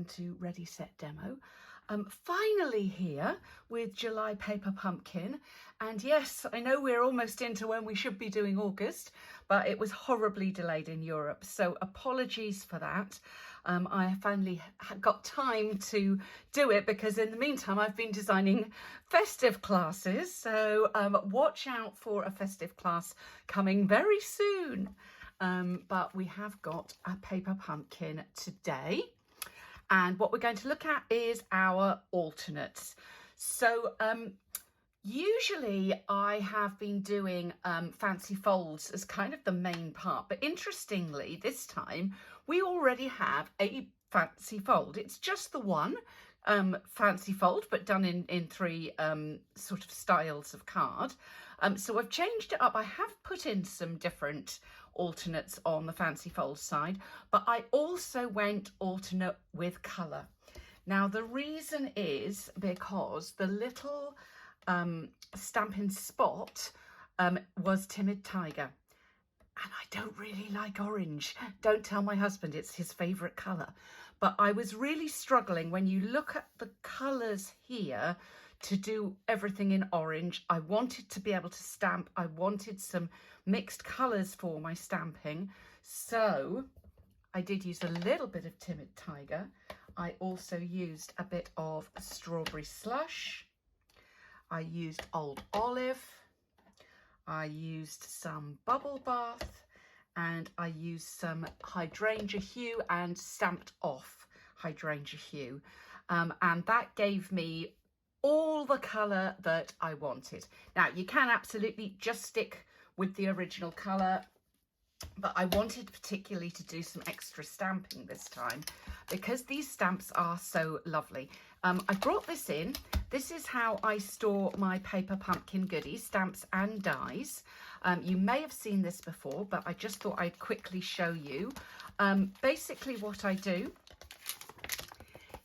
welcome to Ready Set Demo. Finally here with July Paper Pumpkin, and yes, I know we're almost into when we should be doing August, but it was horribly delayed in Europe, so apologies for that. I finally got time to do it because in the meantime I've been designing festive classes, so watch out for a festive class coming very soon. But we have got a paper pumpkin today, and what we're going to look at is our alternates. So usually I have been doing fancy folds as kind of the main part, but interestingly this time we already have a fancy fold. It's just the one fancy fold, but done in three sort of styles of card. So I've changed it up. I have put in some different alternates on the fancy fold side, but I also went alternate with colour. Now the reason is because the little Stampin' Spot was Timid Tiger, and I don't really like orange. Don't tell my husband, it's his favourite colour. But I was really struggling when you look at the colours here to do everything in orange. I wanted to be able to stamp. I wanted some mixed colours for my stamping. So I did use a little bit of Timid Tiger. I also used a bit of Strawberry Slush. I used Old Olive. I used some Bubble Bath, and I used some Hydrangea Hue and stamped off Hydrangea Hue. And that gave me all the colour that I wanted. Now you can absolutely just stick with the original colour, but I wanted particularly to do some extra stamping this time because these stamps are so lovely. I brought this in. This is how I store my paper pumpkin goodies, stamps and dies. You may have seen this before, but I just thought I'd quickly show you. Basically what I do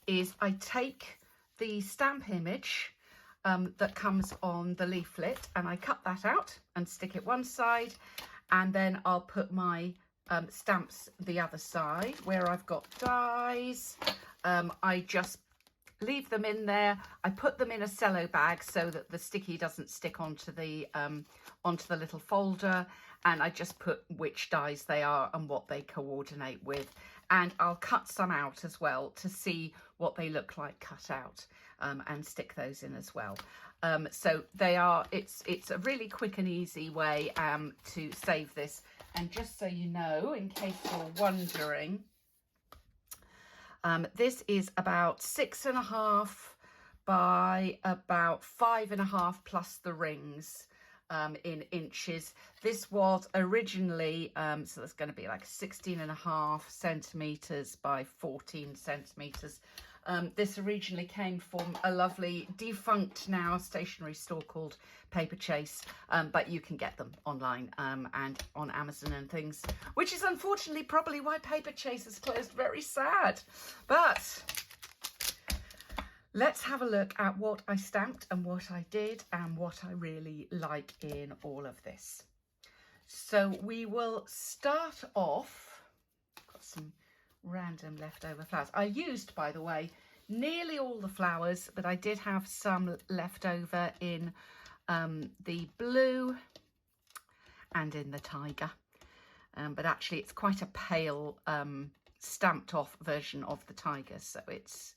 is I take the stamp image that comes on the leaflet and I cut that out and stick it one side, and then I'll put my stamps the other side where I've got dies. I just leave them in there. I put them in a cello bag so that the sticky doesn't stick onto the little folder, and I just put which dies they are and what they coordinate with, and I'll cut some out as well to see what they look like cut out, and stick those in as well. So they are, it's a really quick and easy way to save this. And just so you know, in case you're wondering, this is about 6.5 by about 5.5 plus the rings in inches. This was originally, so that's going to be like 16.5 centimetres by 14 centimetres. This originally came from a lovely defunct now stationery store called Paper Chase, but you can get them online and on Amazon and things, which is unfortunately probably why Paper Chase is closed. Very sad. But let's have a look at what I stamped and what I did and what I really like in all of this. So we will start off, got some random leftover flowers. I used, by the way, nearly all the flowers, but I did have some left over in the blue and in the tiger. But actually it's quite a pale stamped off version of the tiger, so it's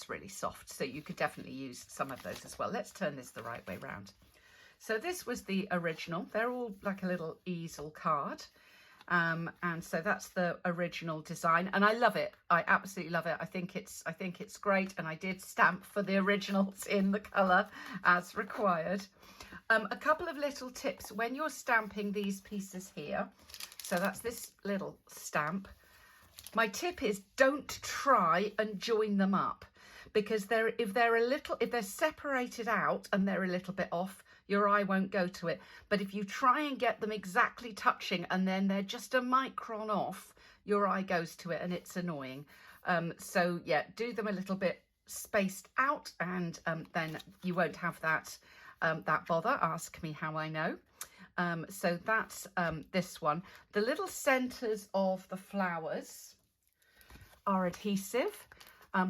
really soft, so you could definitely use some of those as well. Let's turn this the right way round. So this was the original. They're all like a little easel card. And so that's the original design, and I love it. I absolutely love it. I think it's great, and I did stamp for the originals in the colour as required. A couple of little tips when you're stamping these pieces here. So that's this little stamp. My tip is don't try and join them up, because if they're separated out and they're a little bit off, your eye won't go to it. But if you try and get them exactly touching and then they're just a micron off, your eye goes to it and it's annoying. So yeah, do them a little bit spaced out, and then you won't have that bother. Ask me how I know. So that's this one. The little centres of the flowers are adhesive.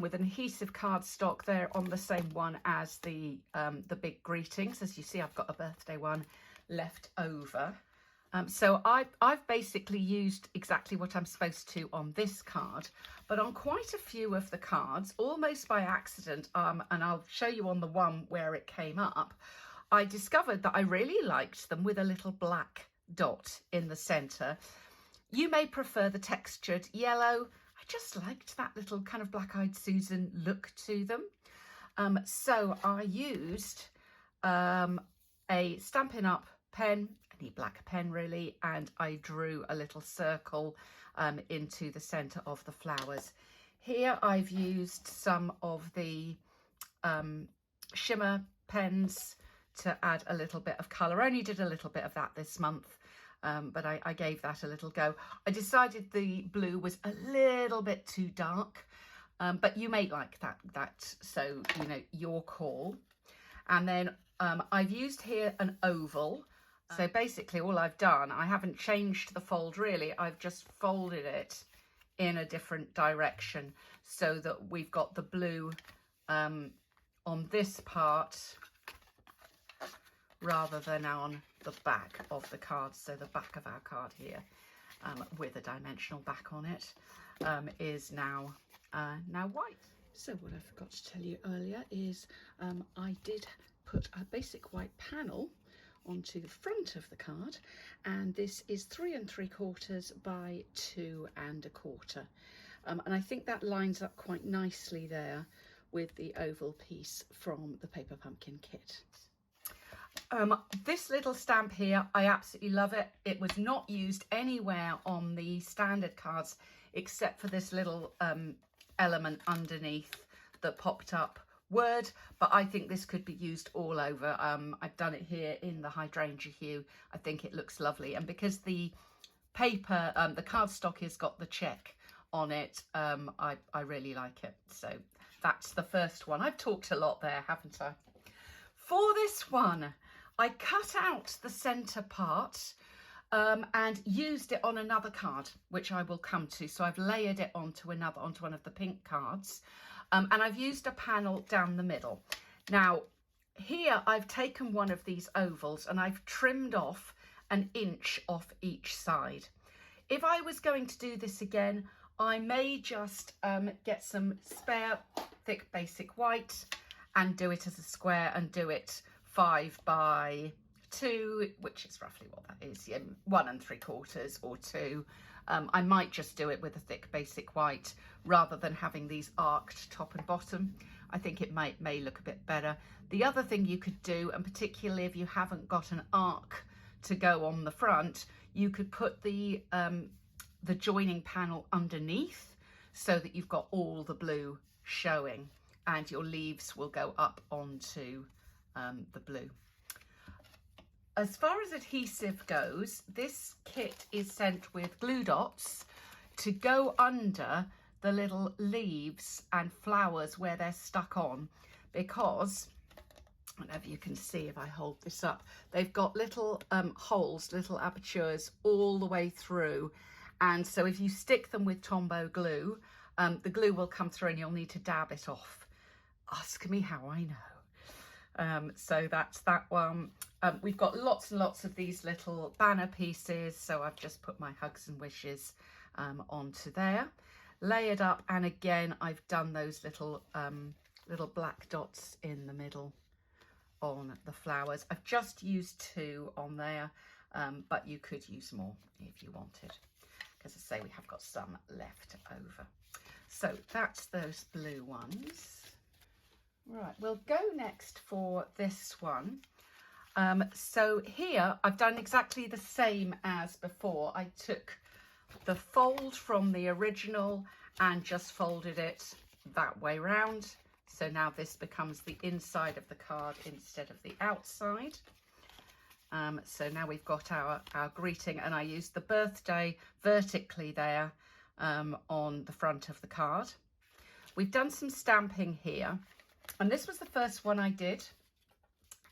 with an adhesive cardstock there on the same one as the big greetings. As you see, I've got a birthday one left over. So I've basically used exactly what I'm supposed to on this card, but on quite a few of the cards, almost by accident, and I'll show you on the one where it came up, I discovered that I really liked them with a little black dot in the centre. You may prefer the textured yellow. I just liked that little kind of Black-Eyed Susan look to them. So I used a Stampin' Up pen, any black pen really, and I drew a little circle into the centre of the flowers. Here I've used some of the shimmer pens to add a little bit of colour. I only did a little bit of that this month, but I gave that a little go. I decided the blue was a little bit too dark, but you may like that, so you know, your call. And then I've used here an oval. So basically all I've done, I haven't changed the fold really, I've just folded it in a different direction so that we've got the blue on this part rather than on the back of the card. So the back of our card here with a dimensional back on it is now white. So what I forgot to tell you earlier is I did put a basic white panel onto the front of the card, and this is 3 3/4 by 2 1/4, and I think that lines up quite nicely there with the oval piece from the Paper Pumpkin kit. This little stamp here, I absolutely love it. It was not used anywhere on the standard cards except for this little element underneath that popped up word, but I think this could be used all over. I've done it here in the hydrangea hue. I think it looks lovely, and because the paper, the cardstock has got the check on it, I really like it. So that's the first one. I've talked a lot there, haven't I? For this one, I cut out the centre part and used it on another card, which I will come to. So I've layered it onto one of the pink cards. And I've used a panel down the middle. Now, here I've taken one of these ovals and I've trimmed off 1 inch off each side. If I was going to do this again, I may just get some spare thick basic white and do it as a square and do it 5 by 2, which is roughly what that is, yeah, 1 3/4 or 2. I might just do it with a thick basic white rather than having these arced top and bottom. I think it may look a bit better. The other thing you could do, and particularly if you haven't got an arc to go on the front, you could put the joining panel underneath so that you've got all the blue showing and your leaves will go up onto the blue. As far as adhesive goes, this kit is sent with glue dots to go under the little leaves and flowers where they're stuck on, because, I don't know if you can see if I hold this up, they've got little holes, little apertures all the way through. And so if you stick them with Tombow glue, the glue will come through and you'll need to dab it off. Ask me how I know. So that's that one. We've got lots and lots of these little banner pieces, so I've just put my hugs and wishes onto there, layered up, and again I've done those little black dots in the middle on the flowers. I've just used 2 on there, but you could use more if you wanted, because I say we have got some left over. So that's those blue ones. Right, we'll go next for this one. So here I've done exactly the same as before. I took the fold from the original and just folded it that way round. So now this becomes the inside of the card instead of the outside. So now we've got our greeting, and I used the birthday vertically there on the front of the card. We've done some stamping here, and this was the first one I did,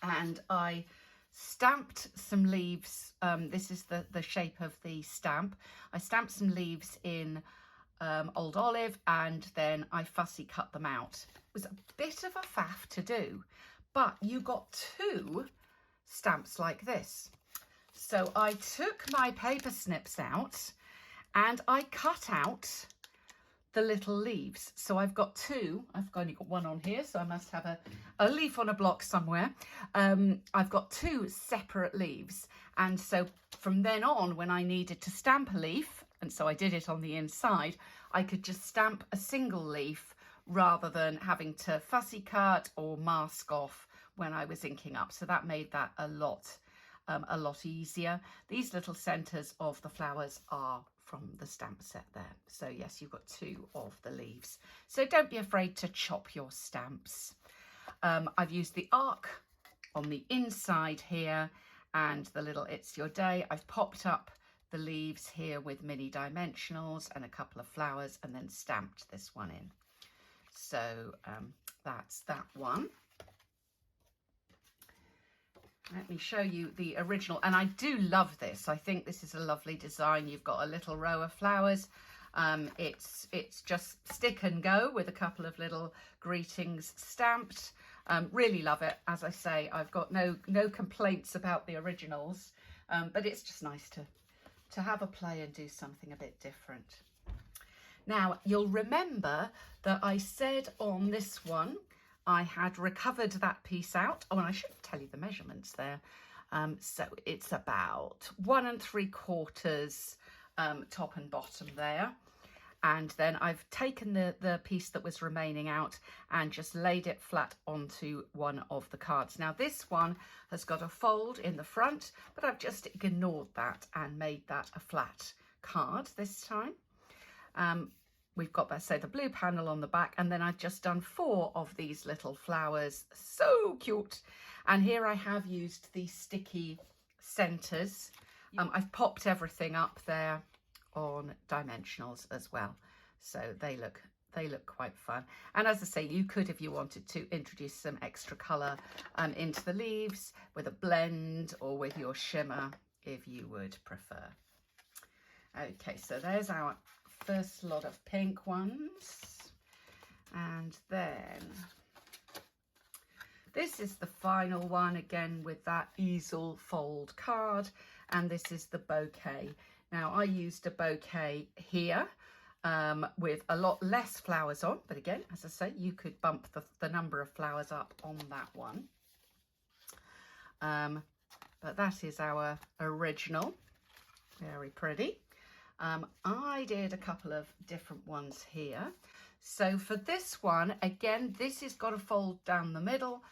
and I stamped some leaves. This is the shape of the stamp. I stamped some leaves in old olive, and then I fussy cut them out. It was a bit of a faff to do, but you got 2 stamps like this. So I took my paper snips out and I cut out the little leaves. So I've got 2, I've only got 1 on here, so I must have a leaf on a block somewhere. I've got 2 separate leaves, and so from then on, when I needed to stamp a leaf, and so I did it on the inside, I could just stamp a single leaf rather than having to fussy cut or mask off when I was inking up. So that made that a lot easier. These little centres of the flowers are from the stamp set there. So yes, you've got 2 of the leaves. So don't be afraid to chop your stamps. I've used the arc on the inside here and the little It's Your Day. I've popped up the leaves here with mini dimensionals and a couple of flowers, and then stamped this one in. So that's that one. Let me show you the original, and I do love this. I think this is a lovely design. You've got a little row of flowers. It's just stick and go with a couple of little greetings stamped. Really love it. As I say, I've got no complaints about the originals, but it's just nice to have a play and do something a bit different. Now, you'll remember that I said on this one, I had recovered that piece out. Oh, and I should tell you the measurements there. So it's about 1 3/4 top and bottom there. And then I've taken the piece that was remaining out and just laid it flat onto one of the cards. Now this one has got a fold in the front, but I've just ignored that and made that a flat card this time. We've got, let's say, the blue panel on the back, and then I've just done 4 of these little flowers. So cute. And here I have used these sticky centres. I've popped everything up there on dimensionals as well. So they look quite fun. And as I say, you could, if you wanted to, introduce some extra colour into the leaves with a blend or with your shimmer, if you would prefer. Okay, so there's our first lot of pink ones, and then this is the final one, again with that easel fold card, and this is the bouquet. Now I used a bouquet here with a lot less flowers on, but again, as I say, you could bump the number of flowers up on that one. But that is our original, very pretty. I did a couple of different ones here. So for this one, again, this has got a fold down the middle,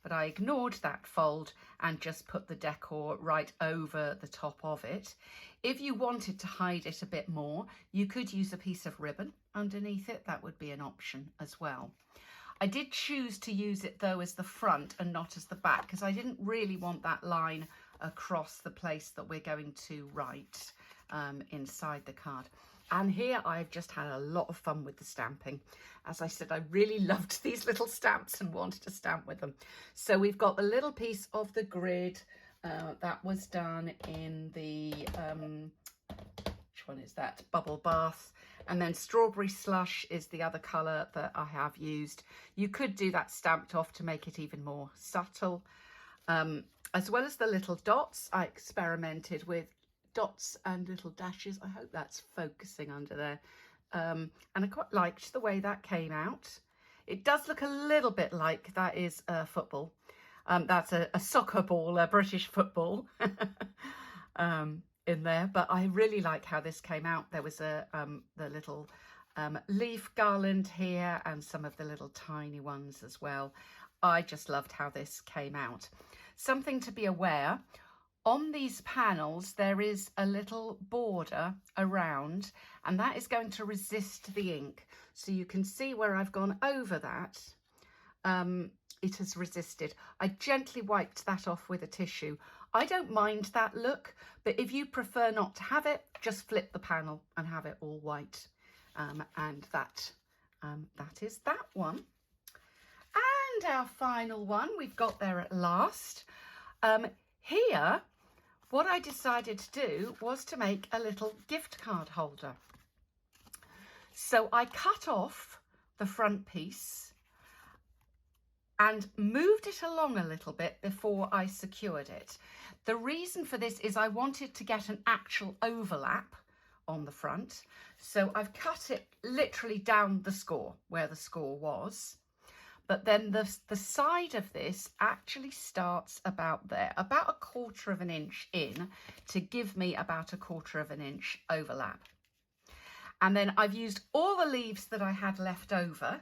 but I ignored that fold and just put the decor right over the top of it. If you wanted to hide it a bit more, you could use a piece of ribbon underneath it. That would be an option as well. I did choose to use it though as the front and not as the back, because I didn't really want that line across the place that we're going to write inside the card. And here I've just had a lot of fun with the stamping. As I said, I really loved these little stamps and wanted to stamp with them. So we've got the little piece of the grid that was done in the which one is that, bubble bath, and then strawberry slush is the other colour that I have used. You could do that stamped off to make it even more subtle. As well as the little dots, I experimented with dots and little dashes. I hope that's focusing under there. And I quite liked the way that came out. It does look a little bit like that is a football. That's a soccer ball, a British football in there. But I really like how this came out. There was the little leaf garland here and some of the little tiny ones as well. I just loved how this came out. Something to be aware, on these panels there is a little border around, and that is going to resist the ink. So you can see where I've gone over that, it has resisted. I gently wiped that off with a tissue. I don't mind that look, but if you prefer not to have it, just flip the panel and have it all white. And that is that one. And our final one, we've got there at last. Here, what I decided to do was to make a little gift card holder. So I cut off the front piece and moved it along a little bit before I secured it. The reason for this is I wanted to get an actual overlap on the front. So I've cut it literally down the score where the score was. But then the side of this actually starts about there, about 1/4 of an inch in, to give me about 1/4 of an inch overlap. And then I've used all the leaves that I had left over.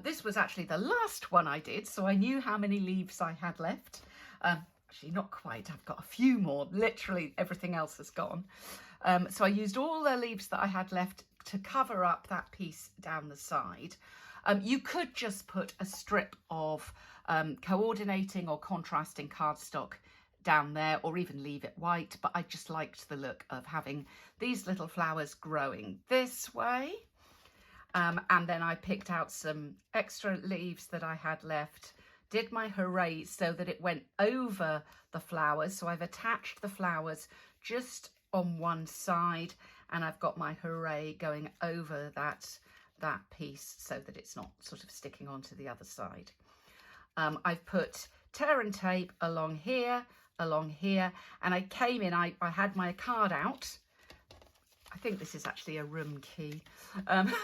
This was actually the last one I did, so I knew how many leaves I had left. Actually, not quite. I've got a few more. Literally everything else has gone. So I used all the leaves that I had left to cover up that piece down the side. You could just put a strip of coordinating or contrasting cardstock down there, or even leave it white, but I just liked the look of having these little flowers growing this way. And then I picked out some extra leaves that I had left, did my Hooray so that it went over the flowers. So I've attached the flowers just on one side, and I've got my Hooray going over that piece so that it's not sort of sticking onto the other side. I've put tear and tape along here, and I came in, I had my card out. I think this is actually a room key,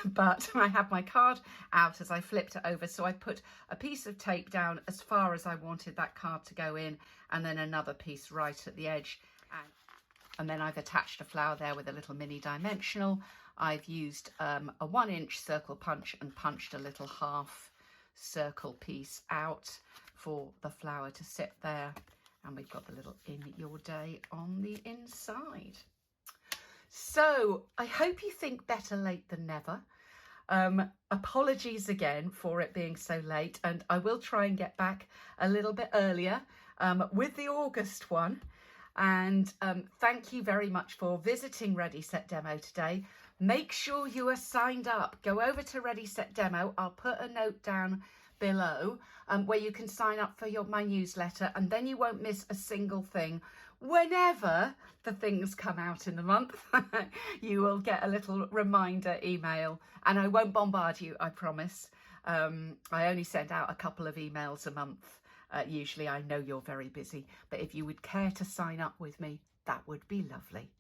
but I had my card out as I flipped it over. So I put a piece of tape down as far as I wanted that card to go in, and then another piece right at the edge. And then I've attached a flower there with a little mini dimensional. I've used a 1-inch circle punch and punched a little half circle piece out for the flower to sit there. And we've got the little "In Your Day" on the inside. So I hope you think better late than never. Apologies again for it being so late, and I will try and get back a little bit earlier with the August one. And thank you very much for visiting Ready Set Demo today. Make sure you are signed up. Go over to Ready Set Demo. I'll put a note down below where you can sign up for my newsletter, and then you won't miss a single thing. Whenever the things come out in the month, you will get a little reminder email, and I won't bombard you, I promise. I only send out a couple of emails a month. Usually I know you're very busy, but if you would care to sign up with me, that would be lovely.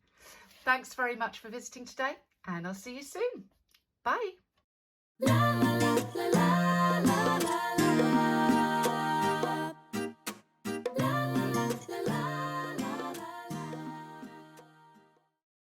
Thanks very much for visiting today, and I'll see you soon. Bye. La, la, la, la, la, la.